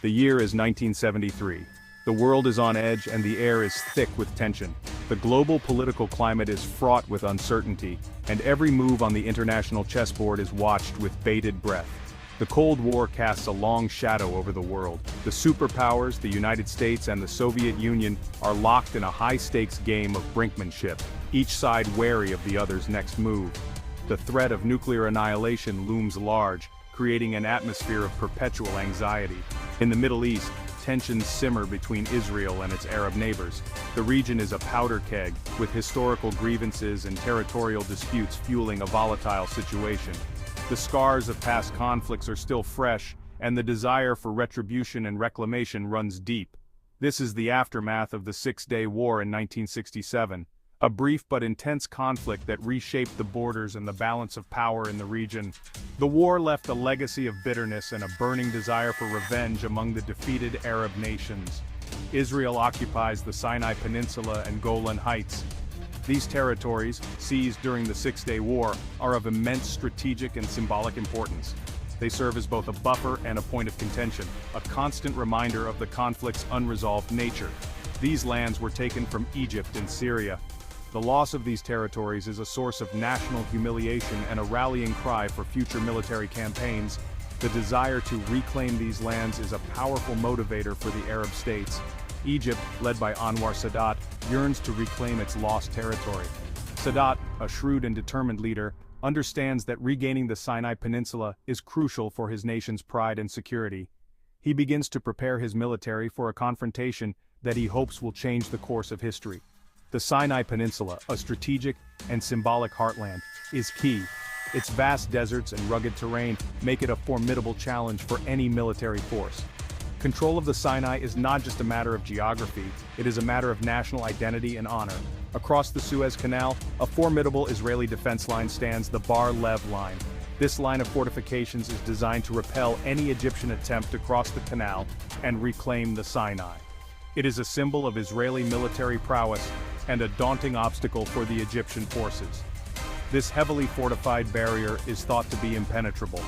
The year is 1973. The world is on edge and the air is thick with tension. The global political climate is fraught with uncertainty, and every move on the international chessboard is watched with bated breath. The Cold War casts a long shadow over the world. The superpowers, the United States and the Soviet Union, are locked in a high-stakes game of brinkmanship, each side wary of the other's next move. The threat of nuclear annihilation looms large, creating an atmosphere of perpetual anxiety. In the Middle East, tensions simmer between Israel and its Arab neighbors. The region is a powder keg, with historical grievances and territorial disputes fueling a volatile situation. The scars of past conflicts are still fresh, and the desire for retribution and reclamation runs deep. This is the aftermath of the Six-Day War in 1967, a brief but intense conflict that reshaped the borders and the balance of power in the region. The war left a legacy of bitterness and a burning desire for revenge among the defeated Arab nations. Israel occupies the Sinai Peninsula and Golan Heights. These territories, seized during the Six-Day War, are of immense strategic and symbolic importance. They serve as both a buffer and a point of contention, a constant reminder of the conflict's unresolved nature. These lands were taken from Egypt and Syria. The loss of these territories is a source of national humiliation and a rallying cry for future military campaigns. The desire to reclaim these lands is a powerful motivator for the Arab states. Egypt, led by Anwar Sadat, yearns to reclaim its lost territory. Sadat, a shrewd and determined leader, understands that regaining the Sinai Peninsula is crucial for his nation's pride and security. He begins to prepare his military for a confrontation that he hopes will change the course of history. The Sinai Peninsula, a strategic and symbolic heartland, is key. Its vast deserts and rugged terrain make it a formidable challenge for any military force. Control of the Sinai is not just a matter of geography, it is a matter of national identity and honor. Across the Suez Canal, a formidable Israeli defense line stands, the Bar Lev Line. This line of fortifications is designed to repel any Egyptian attempt to cross the canal and reclaim the Sinai. It is a symbol of Israeli military prowess and a daunting obstacle for the Egyptian forces. This heavily fortified barrier is thought to be impenetrable.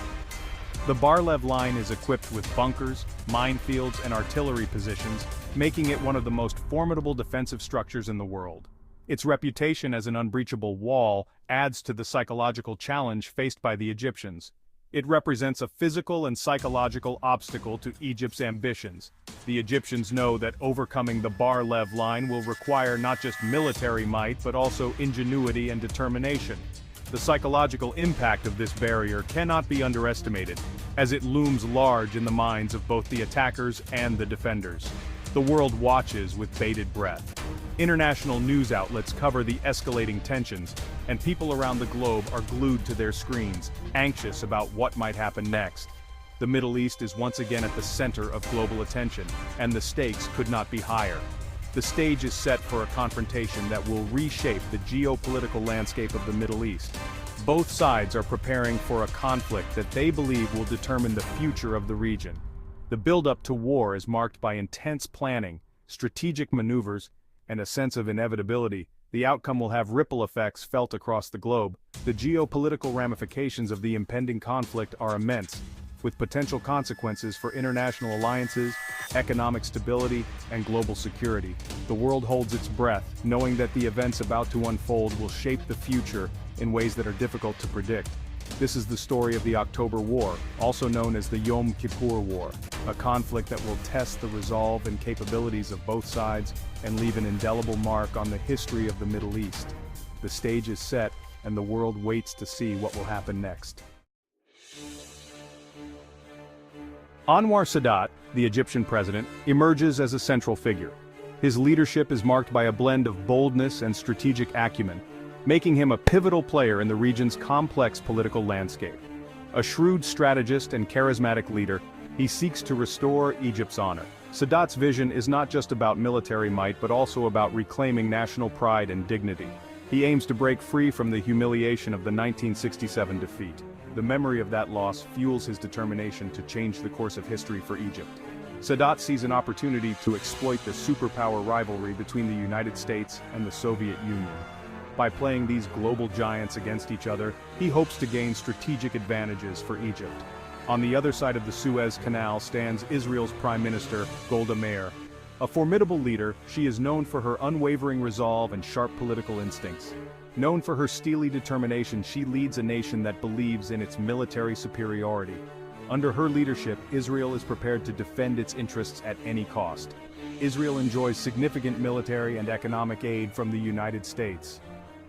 The Bar-Lev line is equipped with bunkers, minefields, and artillery positions, making it one of the most formidable defensive structures in the world. Its reputation as an unbreachable wall adds to the psychological challenge faced by the Egyptians. It represents a physical and psychological obstacle to Egypt's ambitions. The Egyptians know that overcoming the Bar-Lev line will require not just military might but also ingenuity and determination. The psychological impact of this barrier cannot be underestimated, as it looms large in the minds of both the attackers and the defenders. The world watches with bated breath. International news outlets cover the escalating tensions, and people around the globe are glued to their screens, anxious about what might happen next. The Middle East is once again at the center of global attention, and the stakes could not be higher. The stage is set for a confrontation that will reshape the geopolitical landscape of the Middle East. Both sides are preparing for a conflict that they believe will determine the future of the region. The build-up to war is marked by intense planning, strategic maneuvers, and a sense of inevitability. The outcome will have ripple effects felt across the globe. The geopolitical ramifications of the impending conflict are immense, with potential consequences for international alliances, economic stability, and global security. The world holds its breath, knowing that the events about to unfold will shape the future in ways that are difficult to predict. This is the story of the October War, also known as the Yom Kippur War, a conflict that will test the resolve and capabilities of both sides and leave an indelible mark on the history of the Middle East. The stage is set, and the world waits to see what will happen next. Anwar Sadat, the Egyptian president, emerges as a central figure. His leadership is marked by a blend of boldness and strategic acumen, making him a pivotal player in the region's complex political landscape. A shrewd strategist and charismatic leader, he seeks to restore Egypt's honor. Sadat's vision is not just about military might but also about reclaiming national pride and dignity. He aims to break free from the humiliation of the 1967 defeat. The memory of that loss fuels his determination to change the course of history for Egypt. Sadat sees an opportunity to exploit the superpower rivalry between the United States and the Soviet Union. By playing these global giants against each other, he hopes to gain strategic advantages for Egypt. On the other side of the Suez Canal stands Israel's Prime Minister, Golda Meir. A formidable leader, she is known for her unwavering resolve and sharp political instincts. Known for her steely determination, she leads a nation that believes in its military superiority. Under her leadership, Israel is prepared to defend its interests at any cost. Israel enjoys significant military and economic aid from the United States.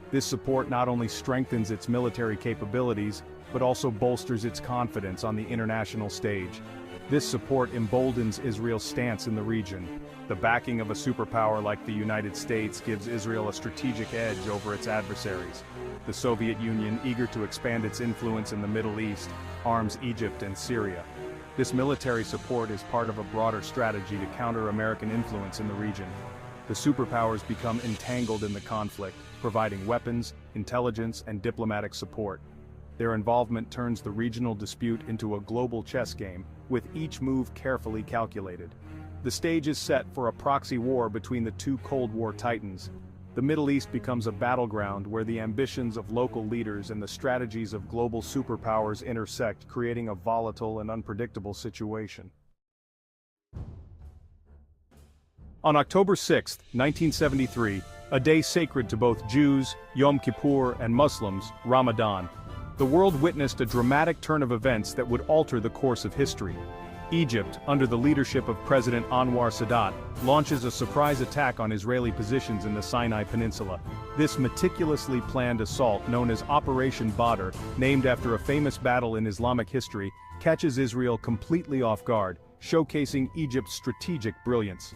This support not only strengthens its military capabilities, but also bolsters its confidence on the international stage. This support emboldens Israel's stance in the region. The backing of a superpower like the United States gives Israel a strategic edge over its adversaries. The Soviet Union, eager to expand its influence in the Middle East, arms Egypt and Syria. This military support is part of a broader strategy to counter American influence in the region. The superpowers become entangled in the conflict, providing weapons, intelligence, and diplomatic support. Their involvement turns the regional dispute into a global chess game, with each move carefully calculated. The stage is set for a proxy war between the two Cold War titans. The Middle East becomes a battleground where the ambitions of local leaders and the strategies of global superpowers intersect, creating a volatile and unpredictable situation. On October 6, 1973, a day sacred to both Jews, Yom Kippur, and Muslims, Ramadan, the world witnessed a dramatic turn of events that would alter the course of history. Egypt, under the leadership of President Anwar Sadat, launches a surprise attack on Israeli positions in the Sinai Peninsula. This meticulously planned assault, known as Operation Badr, named after a famous battle in Islamic history, catches Israel completely off guard, showcasing Egypt's strategic brilliance.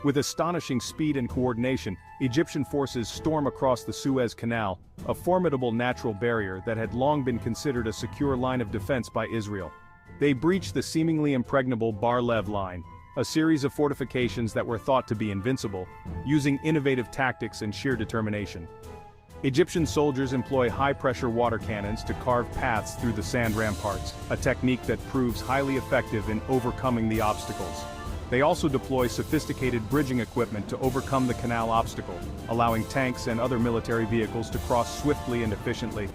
With astonishing speed and coordination, Egyptian forces storm across the Suez Canal, a formidable natural barrier that had long been considered a secure line of defense by Israel. They breach the seemingly impregnable Bar-Lev line, a series of fortifications that were thought to be invincible, using innovative tactics and sheer determination. Egyptian soldiers employ high-pressure water cannons to carve paths through the sand ramparts, a technique that proves highly effective in overcoming the obstacles. They also deploy sophisticated bridging equipment to overcome the canal obstacle, allowing tanks and other military vehicles to cross swiftly and efficiently.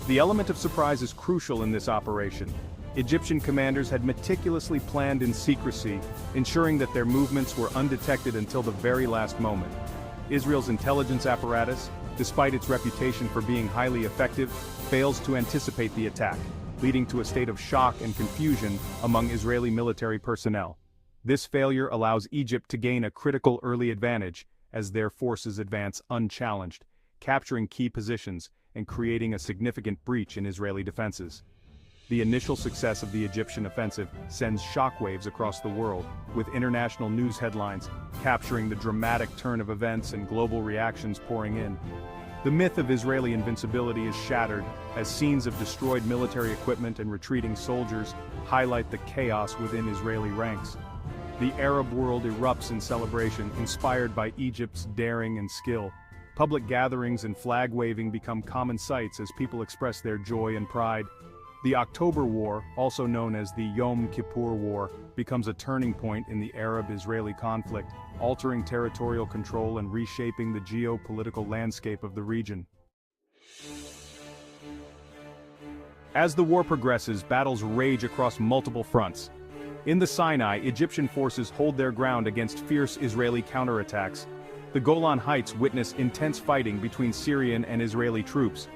The element of surprise is crucial in this operation. Egyptian commanders had meticulously planned in secrecy, ensuring that their movements were undetected until the very last moment. Israel's intelligence apparatus, despite its reputation for being highly effective, fails to anticipate the attack, leading to a state of shock and confusion among Israeli military personnel. This failure allows Egypt to gain a critical early advantage as their forces advance unchallenged, capturing key positions and creating a significant breach in Israeli defenses. The initial success of the Egyptian offensive sends shockwaves across the world, with international news headlines capturing the dramatic turn of events and global reactions pouring in. The myth of Israeli invincibility is shattered as scenes of destroyed military equipment and retreating soldiers highlight the chaos within Israeli ranks. The Arab world erupts in celebration, inspired by Egypt's daring and skill. Public gatherings and flag-waving become common sights as people express their joy and pride. The October War, also known as the Yom Kippur War, becomes a turning point in the Arab-Israeli conflict, altering territorial control and reshaping the geopolitical landscape of the region. As the war progresses, battles rage across multiple fronts. In the Sinai, Egyptian forces hold their ground against fierce Israeli counterattacks. The Golan Heights witness intense fighting between Syrian and Israeli troops.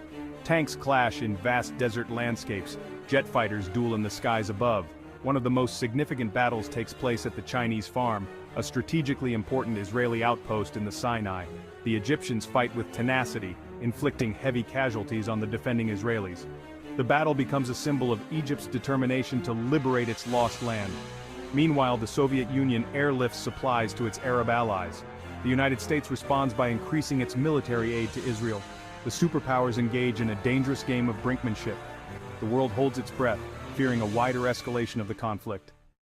Tanks clash in vast desert landscapes, jet fighters duel in the skies above. One of the most significant battles takes place at the Chinese Farm, a strategically important Israeli outpost in the Sinai. The Egyptians fight with tenacity, inflicting heavy casualties on the defending Israelis. The battle becomes a symbol of Egypt's determination to liberate its lost land. Meanwhile, the Soviet Union airlifts supplies to its Arab allies. The United States responds by increasing its military aid to Israel. The superpowers engage in a dangerous game of brinkmanship. The world holds its breath, fearing a wider escalation of the conflict.